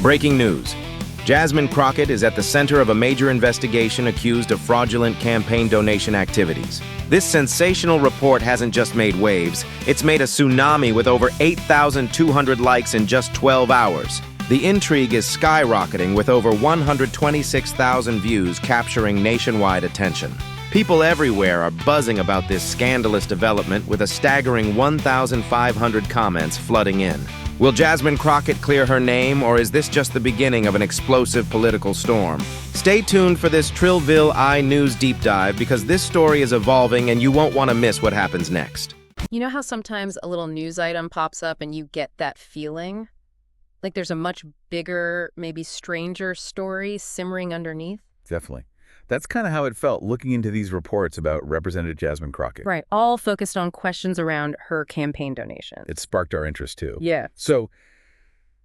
Breaking news. Jasmine Crockett is at the center of a major investigation accused of fraudulent campaign donation activities. This sensational report hasn't just made waves, it's made a tsunami with over 8,200 likes in just 12 hours. The intrigue is skyrocketing with over 126,000 views capturing nationwide attention. People everywhere are buzzing about this scandalous development with a staggering 1,500 comments flooding in. Will Jasmine Crockett clear her name, or is this just the beginning of an explosive political storm? Stay tuned for this Trillville iNews deep dive because this story is evolving and you won't want to miss what happens next. You know how sometimes a little news item pops up and you get that feeling? Like there's a much bigger, maybe stranger story simmering underneath? Definitely. That's kind of how it felt looking into these reports about Representative Jasmine Crockett. Right, all focused on questions around her campaign donation. It sparked our interest, too. Yeah. So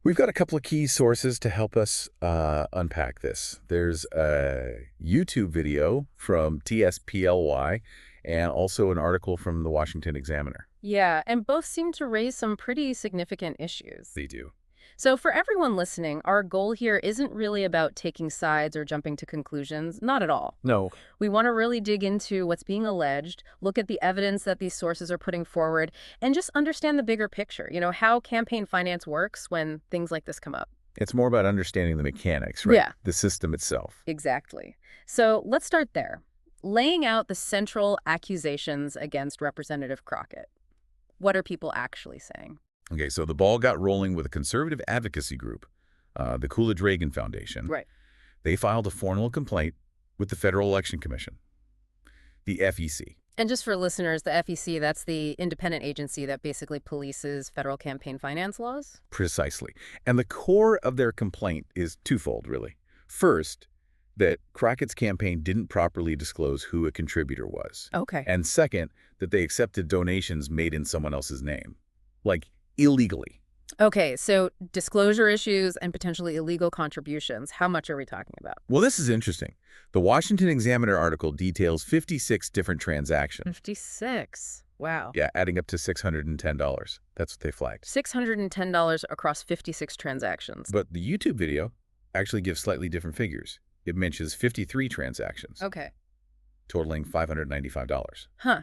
we've got a couple of key sources to help us unpack this. There's a YouTube video from TSPLY and also an article from the Washington Examiner. Yeah, and both seem to raise some pretty significant issues. They do. So for everyone listening, our goal here isn't really about taking sides or jumping to conclusions. Not at all. No. We want to really dig into what's being alleged, look at the evidence that these sources are putting forward, and just understand the bigger picture, how campaign finance works when things like this come up. It's more about understanding the mechanics, right? Yeah. The system itself. Exactly. So let's start there. Laying out the central accusations against Representative Crockett. What are people actually saying? Okay, so the ball got rolling with a conservative advocacy group, the Coolidge-Reagan Foundation. Right. They filed a formal complaint with the Federal Election Commission, the FEC. And just for listeners, the FEC, that's the independent agency that basically polices federal campaign finance laws? Precisely. And the core of their complaint is twofold, really. First, that Crockett's campaign didn't properly disclose who a contributor was. Okay. And second, that they accepted donations made in someone else's name. Like, illegally. Okay, so disclosure issues and potentially illegal contributions. How much are we talking about? Well, this is interesting. The Washington Examiner article details 56 different transactions. 56. Wow. Yeah, adding up to $610. That's what they flagged. $610 across 56 transactions. But the YouTube video actually gives slightly different figures. It mentions 53 transactions. Okay. Totaling $595. Huh.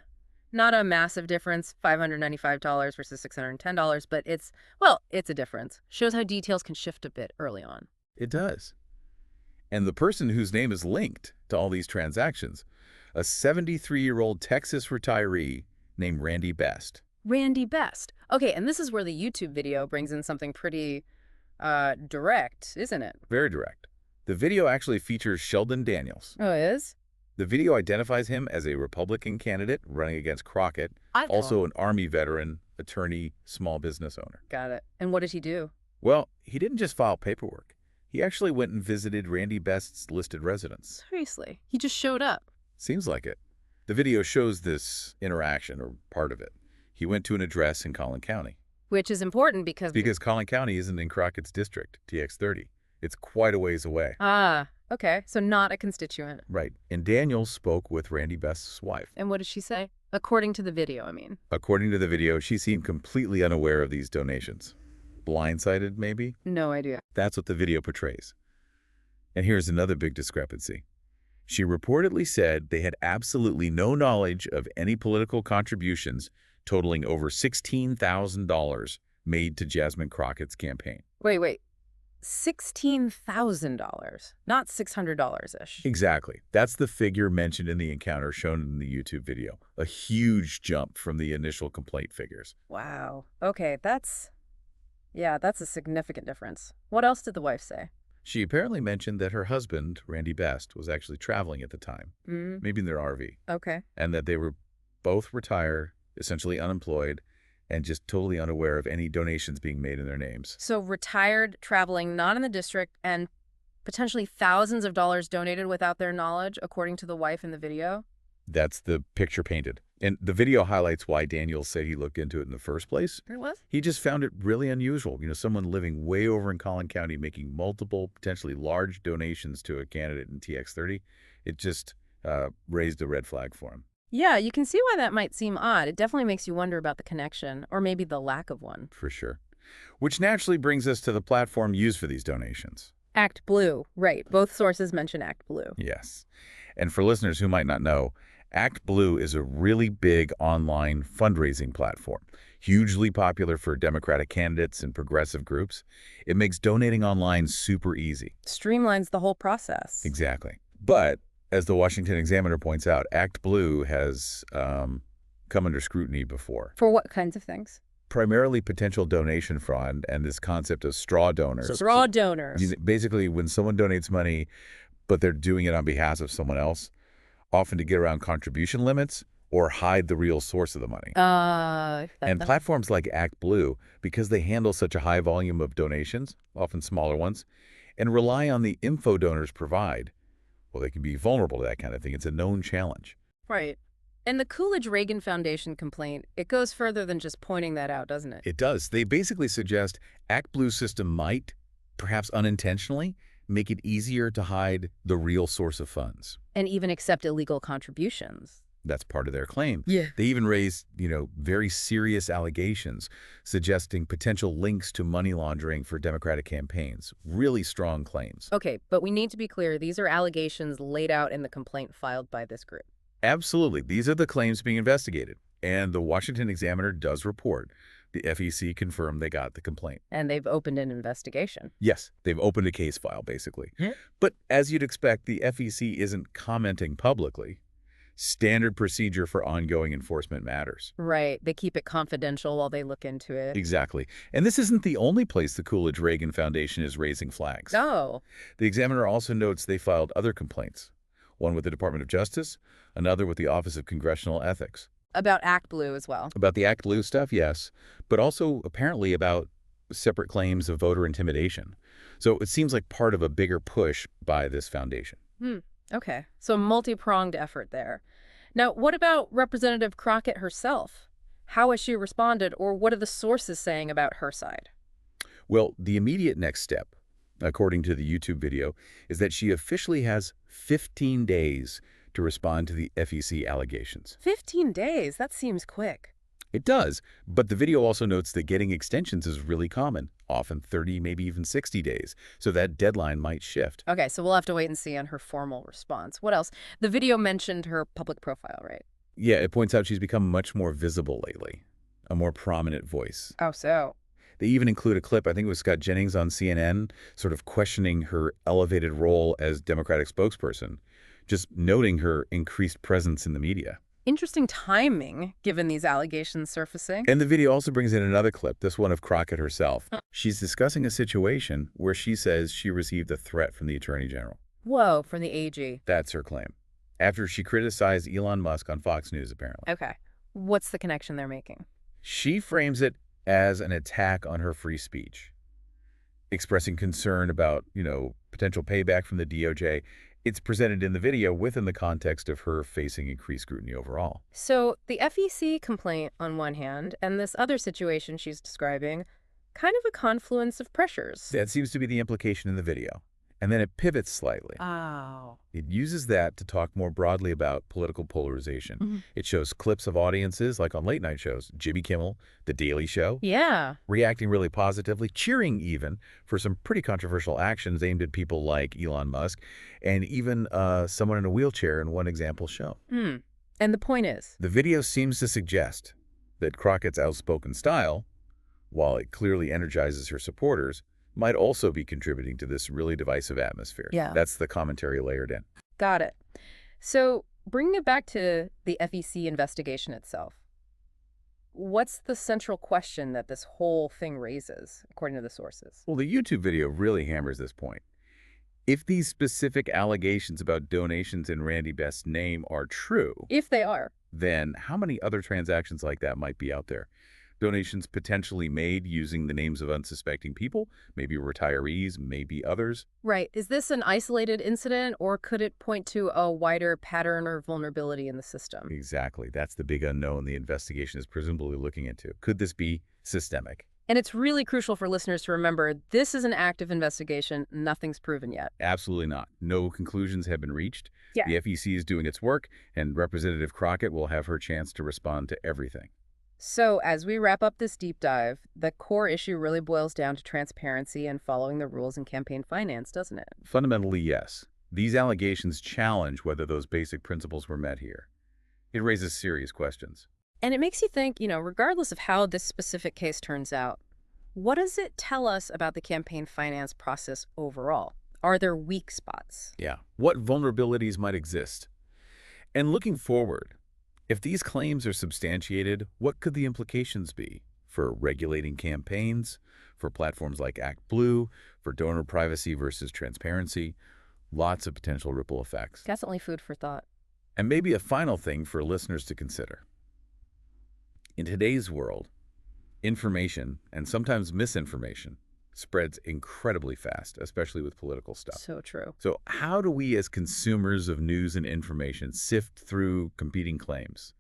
Not a massive difference, $595 versus $610, but it's a difference. Shows how details can shift a bit early on. It does. And the person whose name is linked to all these transactions, a 73-year-old Texas retiree named Randy Best. Randy Best. Okay, and this is where the YouTube video brings in something pretty direct, isn't it? Very direct. The video actually features Sheldon Daniels. Oh, it is? The video identifies him as a Republican candidate running against Crockett, also an Army veteran, attorney, small business owner. Got it. And what did he do? Well, he didn't just file paperwork. He actually went and visited Randy Best's listed residence. Seriously? He just showed up? Seems like it. The video shows this interaction, or part of it. He went to an address in Collin County. Which is important because... Because Collin County isn't in Crockett's district, TX30. It's quite a ways away. Ah, okay. So not a constituent. Right. And Daniels spoke with Randy Best's wife. And what did she say? According to the video, I mean. According to the video, she seemed completely unaware of these donations. Blindsided, maybe? No idea. That's what the video portrays. And here's another big discrepancy. She reportedly said they had absolutely no knowledge of any political contributions totaling over $16,000 made to Jasmine Crockett's campaign. Wait. $16,000, not $600-ish. Exactly. That's the figure mentioned in the encounter shown in the YouTube video. A huge jump from the initial complaint figures. Wow. Okay, that's a significant difference. What else did the wife say? She apparently mentioned that her husband, Randy Best, was actually traveling at the time, maybe in their RV. Okay. And that they were both retired, essentially unemployed, and just totally unaware of any donations being made in their names. So retired, traveling, not in the district, and potentially thousands of dollars donated without their knowledge, according to the wife in the video? That's the picture painted. And the video highlights why Daniels said he looked into it in the first place. It was? He just found it really unusual. Someone living way over in Collin County making multiple, potentially large donations to a candidate in TX30. It just raised a red flag for him. Yeah, you can see why that might seem odd. It definitely makes you wonder about the connection, or maybe the lack of one. For sure. which naturally brings us to the platform used for these donations. Act Blue, right. Both sources mention Act Blue. Yes. And for listeners who might not know, Act Blue is a really big online fundraising platform, hugely popular for Democratic candidates and progressive groups. It makes donating online super easy. Streamlines the whole process. Exactly. But, as the Washington Examiner points out, Act Blue has come under scrutiny before. For what kinds of things? Primarily potential donation fraud and this concept of straw donors. So straw donors. Basically, when someone donates money, but they're doing it on behalf of someone else, often to get around contribution limits or hide the real source of the money. And platforms like Act Blue, because they handle such a high volume of donations, often smaller ones, and rely on the info donors provide, well, they can be vulnerable to that kind of thing. It's a known challenge. Right. And the Coolidge-Reagan Foundation complaint, it goes further than just pointing that out, doesn't it? It does. They basically suggest Act Blue's system might, perhaps unintentionally, make it easier to hide the real source of funds. And even accept illegal contributions. That's part of their claim. Yeah. They even raised, very serious allegations suggesting potential links to money laundering for Democratic campaigns. Really strong claims. Okay, but we need to be clear. These are allegations laid out in the complaint filed by this group. Absolutely. These are the claims being investigated. And the Washington Examiner does report. The FEC confirmed they got the complaint. And they've opened an investigation. Yes, they've opened a case file, basically. But as you'd expect, the FEC isn't commenting publicly. Standard procedure for ongoing enforcement matters. Right. They keep it confidential while they look into it. Exactly. And this isn't the only place the Coolidge-Reagan Foundation is raising flags. Oh. The Examiner also notes they filed other complaints. One with the Department of Justice, another with the Office of Congressional Ethics. About Act Blue as well. About the Act Blue stuff, yes, but also apparently about separate claims of voter intimidation. So it seems like part of a bigger push by this foundation. Okay, so multi-pronged effort there. Now, what about Representative Crockett herself? How has she responded, or what are the sources saying about her side? Well, the immediate next step, according to the YouTube video, is that she officially has 15 days to respond to the FEC allegations. 15 days? That seems quick. It does, but the video also notes that getting extensions is really common, often 30, maybe even 60 days, so that deadline might shift. Okay, so we'll have to wait and see on her formal response. What else? The video mentioned her public profile, right? Yeah, it points out she's become much more visible lately, a more prominent voice. Oh, so? They even include a clip, I think it was Scott Jennings on CNN, sort of questioning her elevated role as Democratic spokesperson, just noting her increased presence in the media. Interesting timing, given these allegations surfacing. And the video also brings in another clip, this one of Crockett herself. She's discussing a situation where she says she received a threat from the Attorney General. Whoa, from the AG. That's her claim. After she criticized Elon Musk on Fox News, apparently. Okay. What's the connection they're making? She frames it as an attack on her free speech, expressing concern about, potential payback from the DOJ. It's presented in the video within the context of her facing increased scrutiny overall. So the FEC complaint on one hand, and this other situation she's describing, kind of a confluence of pressures. That seems to be the implication in the video. And then it pivots slightly. Oh. It uses that to talk more broadly about political polarization. It shows clips of audiences, like on late-night shows, Jimmy Kimmel, The Daily Show. Yeah. Reacting really positively, cheering even for some pretty controversial actions aimed at people like Elon Musk, and even someone in a wheelchair in one example shown. And the point is? The video seems to suggest that Crockett's outspoken style, while it clearly energizes her supporters, might also be contributing to this really divisive atmosphere. Yeah. That's the commentary layered in. Got it. So bringing it back to the FEC investigation itself, what's the central question that this whole thing raises, according to the sources? Well, the YouTube video really hammers this point. If these specific allegations about donations in Randy Best's name are true, If they are. then how many other transactions like that might be out there? Donations potentially made using the names of unsuspecting people, maybe retirees, maybe others. Right. Is this an isolated incident, or could it point to a wider pattern or vulnerability in the system? Exactly. That's the big unknown the investigation is presumably looking into. Could this be systemic? And it's really crucial for listeners to remember this is an active investigation. Nothing's proven yet. Absolutely not. No conclusions have been reached. Yeah. The FEC is doing its work, and Representative Crockett will have her chance to respond to everything. So, as we wrap up this deep dive, the core issue really boils down to transparency and following the rules in campaign finance, doesn't it? Fundamentally, yes. These allegations challenge whether those basic principles were met here. It raises serious questions. And it makes you think, regardless of how this specific case turns out, what does it tell us about the campaign finance process overall? Are there weak spots? Yeah. What vulnerabilities might exist? And looking forward, if these claims are substantiated, what could the implications be for regulating campaigns, for platforms like ActBlue, for donor privacy versus transparency? Lots of potential ripple effects. Definitely food for thought. And maybe a final thing for listeners to consider. In today's world, information, and sometimes misinformation, spreads incredibly fast, especially with political stuff. So true. So how do we as consumers of news and information sift through competing claims?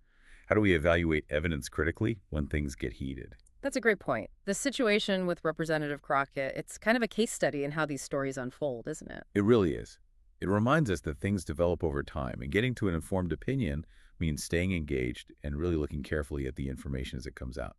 How do we evaluate evidence critically when things get heated? That's a great point. The situation with Representative Crockett, it's kind of a case study in how these stories unfold, isn't it? It really is. It reminds us that things develop over time, and getting to an informed opinion means staying engaged and really looking carefully at the information as it comes out.